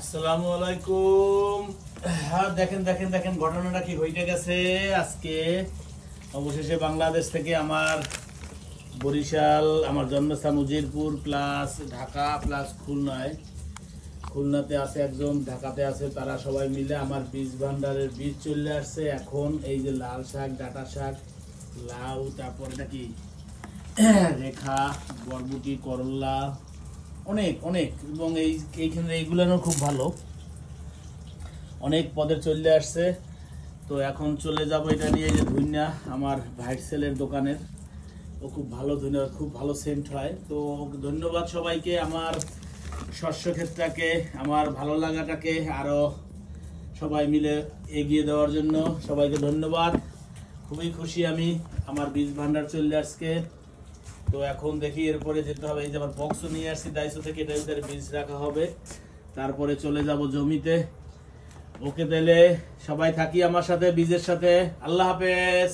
আসসালামু আলাইকুম। হ্যাঁ, দেখেন দেখেন দেখেন ঘটনাটা কি হইতে গেছে। আজকে অবশেষে বাংলাদেশ থেকে আমার বরিশাল, আমার জন্মস্থান উজিরপুর প্লাস ঢাকা প্লাস খুলনাতে আছে একজন, ঢাকাতে আছে, তারা সবাই মিলে আমার বীজ ভান্ডারের বীজ চলে আসছে। এখন এই যে লাল শাক, ডাঁটা শাক, লাউ, তারপর এটা কি রেখা, বরবটি, করলা, অনেক অনেক, এবং এইখানে এইগুলো খুব ভালো, অনেক পদের চলে আসছে। তো এখন চলে যাব এটা নিয়ে। এই যে ধুইনা আমার ভাইয়ের ছেলের দোকানের, ও খুব ভালো ধুইনা, খুব ভালো সেন্ট হয়। তো ধন্যবাদ সবাইকে, আমার শস্য ক্ষেত্রটাকে, আমার ভালো লাগাটাকে আরো সবাই মিলে এগিয়ে দেওয়ার জন্য সবাইকে ধন্যবাদ। খুবই খুশি আমি, আমার বীজ ভান্ডার চলে আজকে। তো এখন দেখি এরপরে যেতে হবে। এই যে আমার বক্স নিয়ে আসছি ডাইসো থেকে, এটার ভিতরে বীজ রাখা হবে, তারপরে চলে যাব জমিতে। ওকে, তাহলে সবাই থাকি আমার সাথে, বীজের সাথে। আল্লাহ হাফেজ।